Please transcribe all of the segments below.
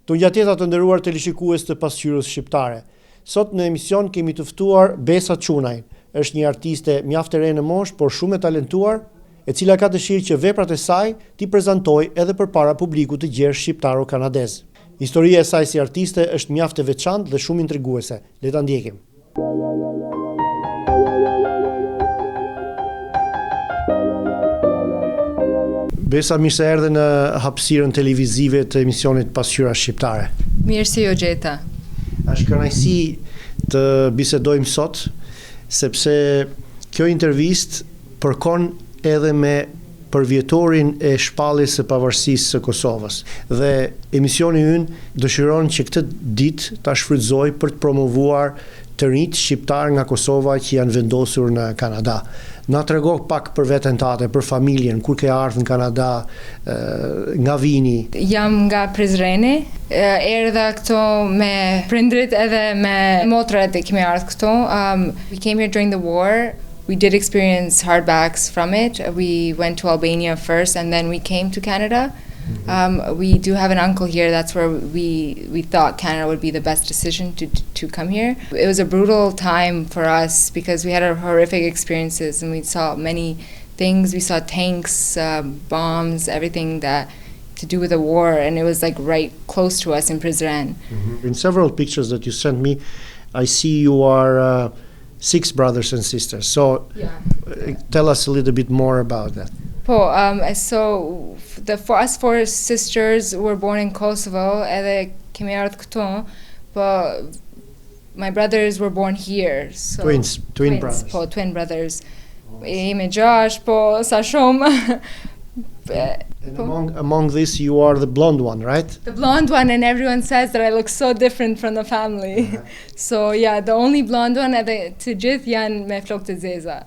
Të ngjatjeta të nderuar teleshikues të Pasqyrës shqiptare. Sot në emision kemi të ftuar Besa Çunajin. Është një artiste mjaft e re në moshë, por shumë e talentuar, e cila ka dëshirë që veprat e saj t'i prezantojë edhe përpara publikut të gjerë shqiptaro-kanadez. Historia e saj si artiste është mjaft e veçantë dhe shumë intriguese. Le ta ndjekim. Besa, mirë se erdhe në hapësirën televizive të emisionit Pasqyra shqiptare. Mirë se ju gjeta. Është kënaqësi të bisedojmë sot, sepse kjo intervistë përkon edhe me përvjetorin e shpalljes së pavarësisë së Kosovës. Dhe emisioni ynë dëshiron që këtë ditë ta shfrytëzoj për të promovuar të rinjt shqiptar nga Kosova që janë vendosur në Kanada. Na trego pak për veten tate, për familjen, kur ke ardhur në Kanada, nga vini? Jam nga Prizreni, erdha këto me prindrit edhe me motrat e kemi ardhur këto. We came here during the war. We did experience hardbacks from it. We went to Albania first and then we came to Canada. We do have an uncle here. That's where we thought Canada would be the best decision to come here. It was a brutal time for us because we had our horrific experiences and we saw many things. We saw tanks, bombs, everything that to do with the war, and it was like right close to us in Prizren. In several pictures that you sent me, I see you are 6 brothers and sisters. So tell us a little bit more about that. So for us 4 sisters were born in Kosovo, edhe kemi ardhur këtu, but my brothers were born here. So Twin brothers. Twin brothers. Jemi 6, sa shumë. And among this, you are the blonde one, right? The blonde one, and everyone says that I look so different from the family. So yeah, the only blonde one, edhe të gjithë janë me flokë të zeza.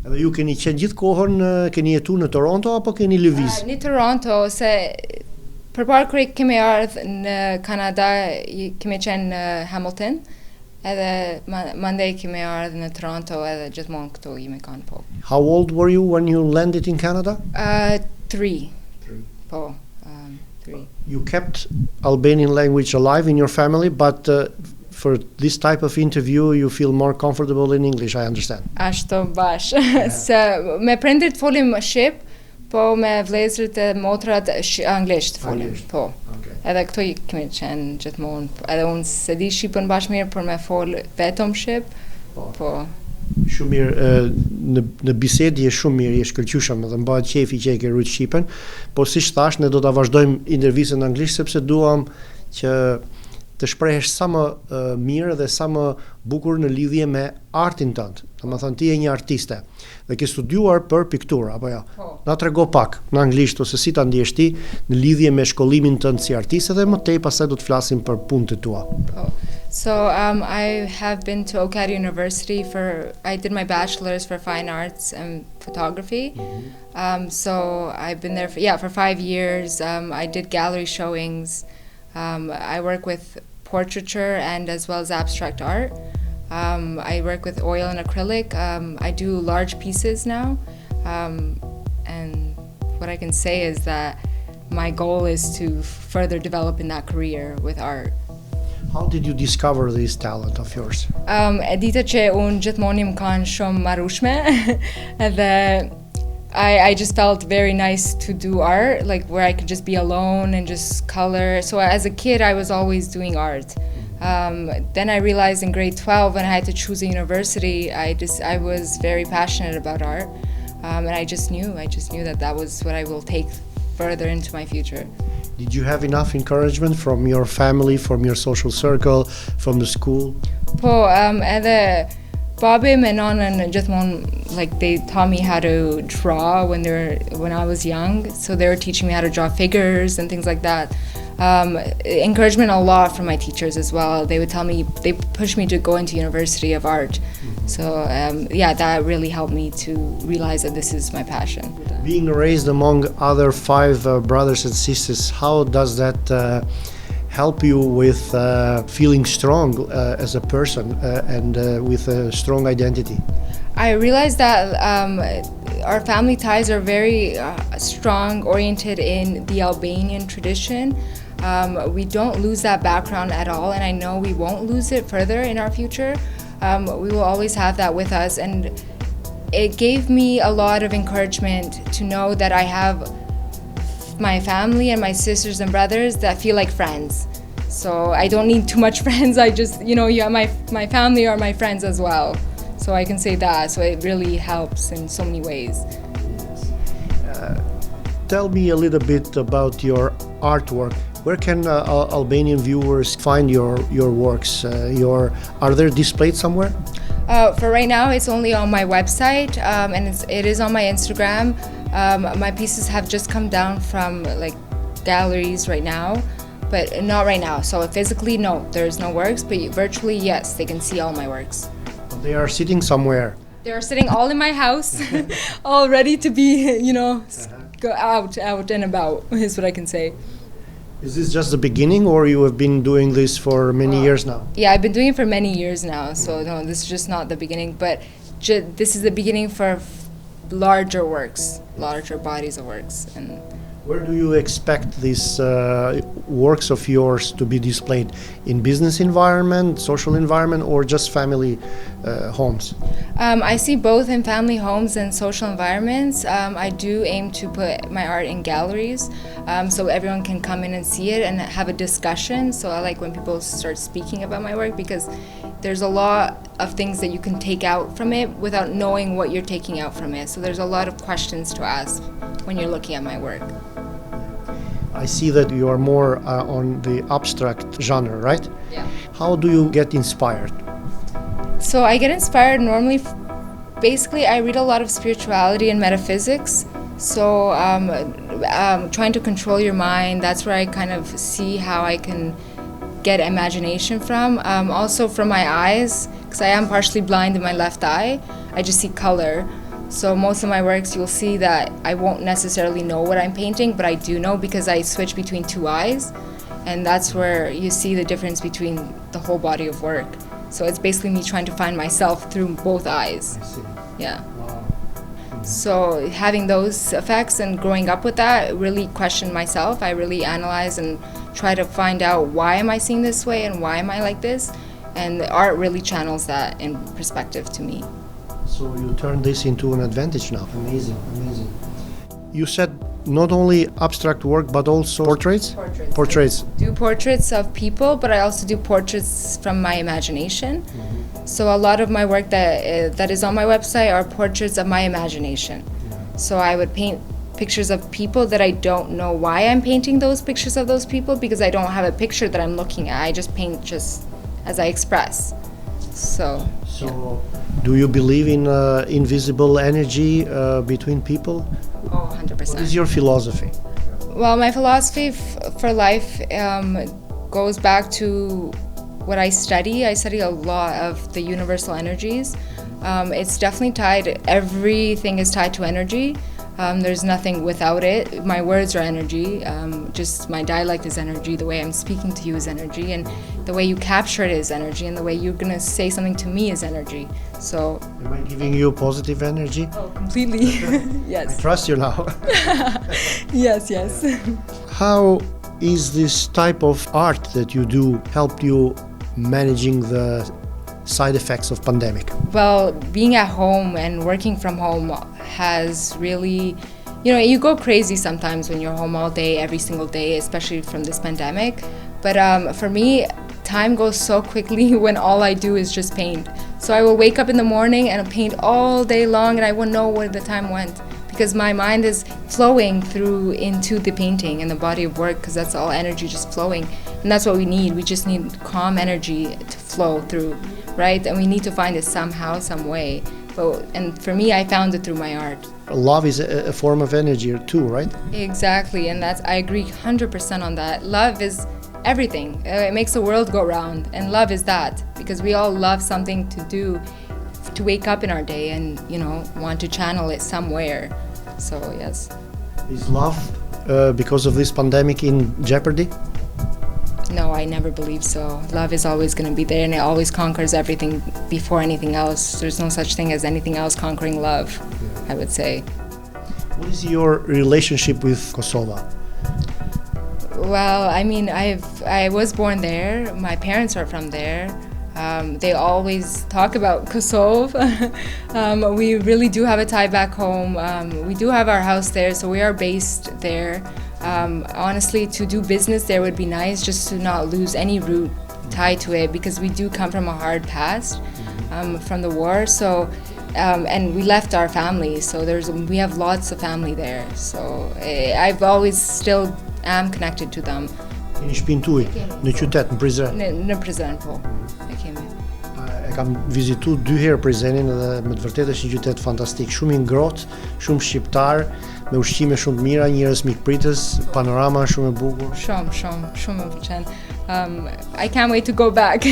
Edhe ju keni qenë gjithë kohën, keni jetuar në Toronto apo keni lëviz? Në Toronto, se përpara kur kemi ardhur në Kanada, kemi qenë në Hamilton, edhe mandej kemi ardhur në Toronto edhe gjithmonë këtu jemi kanë po. How old were you when you landed in Canada? 3. 3. 3. You kept Albanian language alive in your family, but for this type of interview, you feel more comfortable in English, I understand. Ashtu bash. Se me prindrit folim shqip, po me vlezërit e motrat anglisht folim. Po. Edhe këto kemi qenë gjithmonë. Edhe unë se di shqipën bash mirë, por me fol vetëm shqip. Po. Shumë mirë, në bisedë je shumë mirë, je shkëlqyeshëm dhe mbahet qefi që e ke rujt shqipen, por siç thash, ne do ta vazhdojmë intervistën në anglisht sepse duam që të shprehesh sa më mirë dhe sa më bukur në lidhje me artin tënd. Domethënë ti je një artiste dhe ke studiuar për pikturë apo jo? Na trego pak në anglisht ose si ta ndjesh ti në lidhje me shkollimin tënd si artiste dhe më tej pastaj do të flasim për punët e tua. So I have been to OCAD University I did my bachelor's for fine arts and photography. So I've been there for 5 years. I did gallery showings. I work with portraiture and as well as abstract art. I work with oil and acrylic. I do large pieces now. And what I can say is that my goal is to further develop in that career with art. How did you discover this talent of yours? E dita që unë gjithmonë më kanë shumë marrueshme edhe I just felt very nice to do art, like where I could just be alone and just color. So as a kid, I was always doing art. Then I realized in grade 12 when I had to choose a university, I was very passionate about art. And I just knew that was what I will take further into my future. Did you have enough encouragement from your family, from your social circle, from the school? Po, edhe Babi me nanën gjithmonë, like they taught me how to draw when I was young, so they were teaching me how to draw figures and things like that. Encouragement a lot from my teachers as well. They would tell me, they pushed me to go into University of Art. So that really helped me to realize that this is my passion. Being raised among other 5 brothers and sisters, how does that help you with feeling strong as a person and with a strong identity? I realized that our family ties are very strong, oriented in the Albanian tradition. We don't lose that background at all, and I know we won't lose it further in our future. We will always have that with us, and it gave me a lot of encouragement to know that I have my family and my sisters and brothers that feel like friends. So I don't need too much friends. I just, you have my family are my friends as well. So I can say that. So it really helps in so many ways. Tell me a little bit about your artwork. Where can Albanian viewers find your works? Are they displayed somewhere? For right now, it's only on my website, and it is on my Instagram. My pieces have just come down from galleries right now, but not right now. So physically, no, there's no works, but virtually, yes, they can see all my works. They are sitting somewhere. They are sitting all in my house, all ready to be, go out and about, is what I can say. Is this just the beginning, or you have been doing this for many years now? Yeah, I've been doing it for many years now, so no, this is just not the beginning, but this is the beginning for larger works, larger bodies of works. And where do you expect these works of yours to be displayed? In business environment, social environment, or just family homes? I see both in family homes and social environments. I do aim to put my art in galleries, so everyone can come in and see it and have a discussion. So I like when people start speaking about my work, because there's a lot of things that you can take out from it without knowing what you're taking out from it. So there's a lot of questions to ask when you're looking at my work. I see that you are more on the abstract genre, right? Yeah. How do you get inspired? So I get inspired normally, basically I read a lot of spirituality and metaphysics. So trying to control your mind, that's where I kind of see how I can get imagination from. Also from my eyes, because I am partially blind in my left eye, I just see color. So most of my works, you'll see that I won't necessarily know what I'm painting, but I do know because I switch between two eyes, and that's where you see the difference between the whole body of work. So it's basically me trying to find myself through both eyes. I see. Yeah. Wow. So having those effects and growing up with that really questioned myself. I really analyze and try to find out why am I seeing this way and why am I like this, and the art really channels that in perspective to me. So you turn this into an advantage now. Amazing, amazing. You said not only abstract work, but also portraits? Portraits. I do portraits of people, but I also do portraits from my imagination. So a lot of my work that is on my website are portraits of my imagination. So I would paint pictures of people that I don't know why I'm painting those pictures of those people, because I don't have a picture that I'm looking at. I just paint just as I express. So do you believe in invisible energy between people? Oh, 100%. What is your philosophy? Well, my philosophy for life goes back to what I study. I study a lot of the universal energies. It's definitely tied, everything is tied to energy. There's nothing without it. My words are energy, just my dialect is energy, the way I'm speaking to you is energy, and the way you capture it is energy, and the way you're gonna say something to me is energy. So am I giving you positive energy? Oh, completely. Yes. I trust you now. Yes. How is this type of art that you do helped you managing the side effects of pandemic? Well, being at home and working from home has really, you go crazy sometimes when you're home all day, every single day, especially from this pandemic. But for me, time goes so quickly when all I do is just paint. So I will wake up in the morning and paint all day long, and I won't know where the time went, because my mind is flowing through into the painting and the body of work, because that's all energy just flowing. And that's what we need. We just need calm energy to flow through, right? And we need to find it somehow, some way. And for me, I found it through my art. Love is a form of energy too, right? Exactly, and I agree 100% on that. Love is everything. It makes the world go round, and love is that, because we all love something to do, to wake up in our day and, want to channel it somewhere. So, yes. Is love, because of this pandemic, in jeopardy? No, I never believe so. Love is always going to be there, and it always conquers everything before anything else. There's no such thing as anything else conquering love, I would say. What is your relationship with Kosovo? Well, I mean, I was born there. My parents are from there. They always talk about Kosovo. We really do have a tie back home. We do have our house there, so we are based there. Honestly, to do business there would be nice, just to not lose any root tied to it, because we do come from a hard past from the war. So, and we left our family, so we have lots of family there. So I've always still am connected to them. Keni shtëpinë tuaj në qytet, në Prizren? Në Prizren, po. E kemi. E kam vizitu 2 herë Prizrenin dhe me të vërtetë është një qytet fantastik, shumë i ngrohtë, shumë shqiptar, me ushqime shumë të mira, njerëz mikpritës, panorama shumë e bukur. Shumë më pëlqen. I can't wait to go back.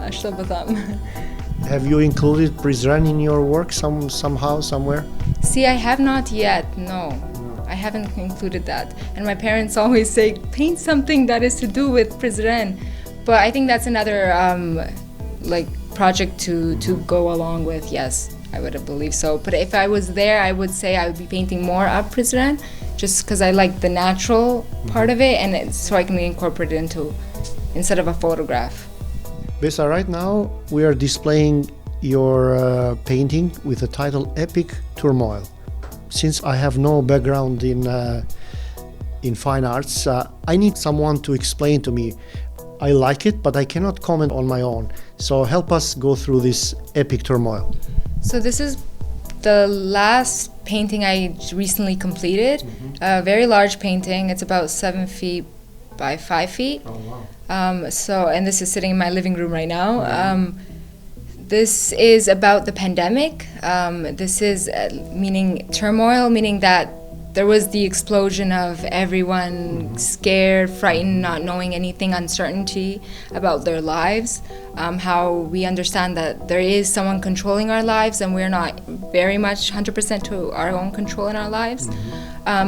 Ashtu po them. Have you included Prizren in your work somehow, somewhere? See, I have not yet, no. I haven't included that. And my parents always say, paint something that is to do with Prizren. But I think that's another project to go along with, yes, I would believe so. But if I was there, I would say I would be painting more of Prizren, just because I like the natural part of it, and so I can incorporate it instead of a photograph. Besa, right now we are displaying your painting with the title Epic Turmoil. Since I have no background in fine arts, I need someone to explain to me. I like it, but I cannot comment on my own. So help us go through this Epic Turmoil. So this is the last painting I recently completed. A very large painting. It's about 7 feet by 5 feet. Oh, wow. And this is sitting in my living room right now. This is about the pandemic. This is meaning turmoil, meaning that there was the explosion of everyone scared, frightened, not knowing anything, uncertainty about their lives. How we understand that there is someone controlling our lives, and we're not very much 100% to our own control in our lives.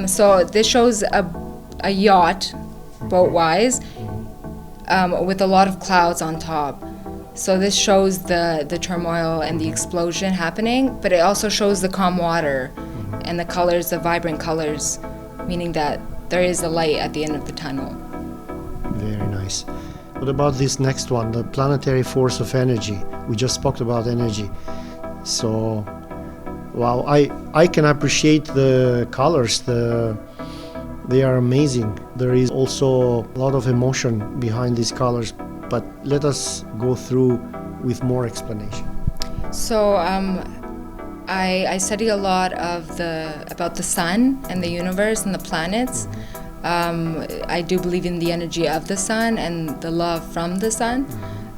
So this shows a yacht, boat-wise, with a lot of clouds on top. So this shows the turmoil and the explosion happening, but it also shows the calm water and the colors, the vibrant colors, meaning that there is a light at the end of the tunnel. Very nice. What about this next one, the planetary force of energy? We just spoke about energy. So, wow, I can appreciate the colors, they are amazing. There is also a lot of emotion behind these colors, but let us go through with more explanation. So I study a lot about the sun and the universe and the planets. I do believe in the energy of the sun and the love from the sun,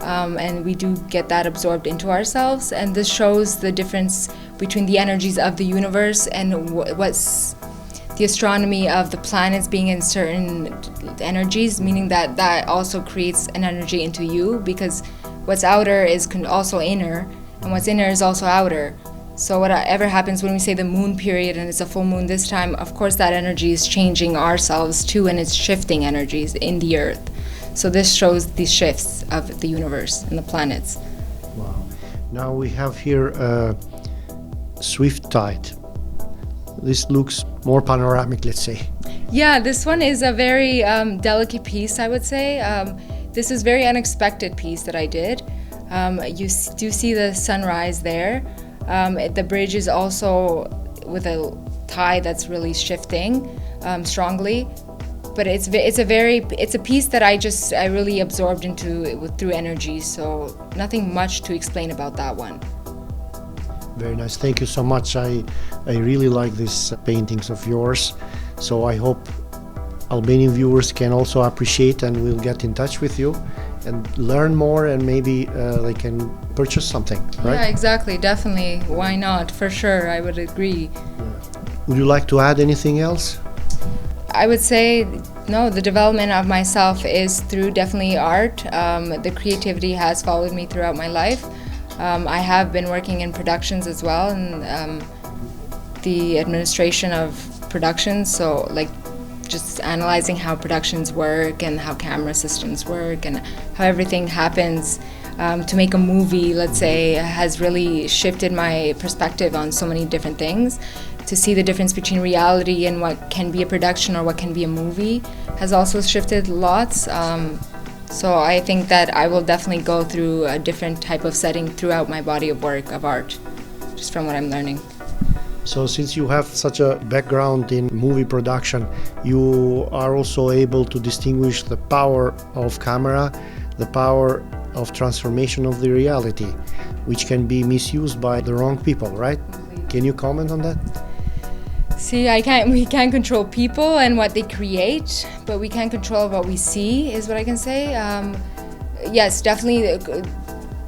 and we do get that absorbed into ourselves, and this shows the difference between the energies of the universe and what's the astronomy of the planets being in certain energies, meaning that also creates an energy into you, because what's outer is also inner, and what's inner is also outer. So whatever happens when we say the moon period and it's a full moon this time, of course that energy is changing ourselves too, and it's shifting energies in the earth. So this shows these shifts of the universe and the planets. Wow. Now we have here a swift tide. This looks more panoramic, let's say. Yeah, this one is a very delicate piece, I would say. This is a very unexpected piece that I did. You do see the sunrise there. The bridge is also with a tide that's really shifting strongly, but it's a piece that I really absorbed into through energy. So nothing much to explain about that one. Very nice. Thank you so much. I really like these paintings of yours. So I hope Albanian viewers can also appreciate and will get in touch with you and learn more, and maybe they can purchase something, right? Yeah, exactly. Definitely. Why not? For sure, I would agree. Would you like to add anything else? I would say, no, the development of myself is through definitely art. The creativity has followed me throughout my life. I have been working in productions as well, and the administration of productions, so like just analyzing how productions work and how camera systems work and how everything happens to make a movie, let's say, has really shifted my perspective on so many different things. To see the difference between reality and what can be a production or what can be a movie has also shifted lots. So I think that I will definitely go through a different type of setting throughout my body of work, of art, just from what I'm learning. So since you have such a background in movie production, you are also able to distinguish the power of camera, the power of transformation of the reality, which can be misused by the wrong people, right? Can you comment on that? See, we can't control people and what they create, but we can control what we see, is what I can say. Yes, definitely,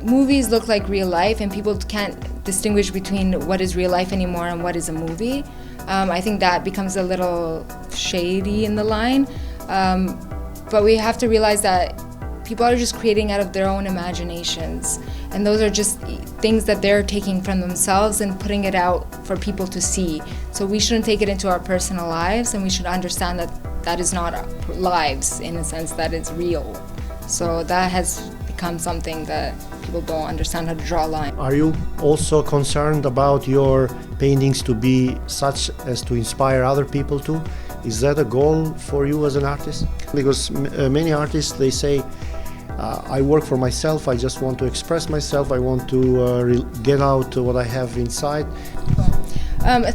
movies look like real life, and people can't distinguish between what is real life anymore and what is a movie. I think that becomes a little shady in the line, but we have to realize that people are just creating out of their own imaginations, and those are just things that they're taking from themselves and putting it out for people to see. So we shouldn't take it into our personal lives, and we should understand that that is not our lives, in a sense that it's real. So that has become something that people don't understand how to draw a line. Are you also concerned about your paintings to be such as to inspire other people too? Is that a goal for you as an artist? Because many artists, they say, I work for myself, I just want to express myself, I want to get out what I have inside.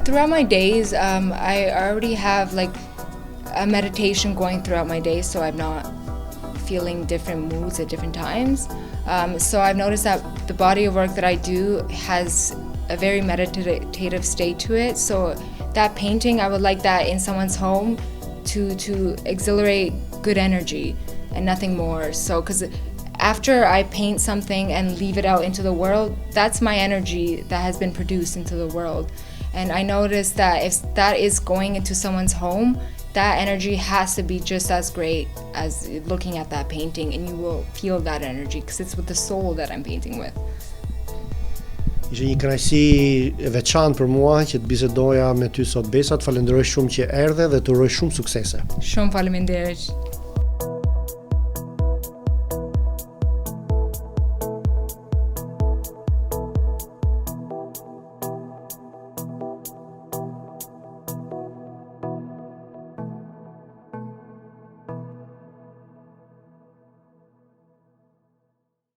Throughout my days, I already have like a meditation going throughout my days, so I'm not feeling different moods at different times. So I've noticed that the body of work that I do has a very meditative state to it. So that painting, I would like that in someone's home to exhilarate good energy and nothing more. So, because after I paint something and leave it out into the world, that's my energy that has been produced into the world. And I noticed that if that is going into someone's home, that energy has to be just as great as looking at that painting, and you will feel that energy because it's with the soul that I'm painting with. Ishte një kënaqësi e veçantë për mua që të bisedoja me ty sot, Besa. Të falenderoj shumë që erdhe dhe të uroj shumë suksese. Shumë faleminderit.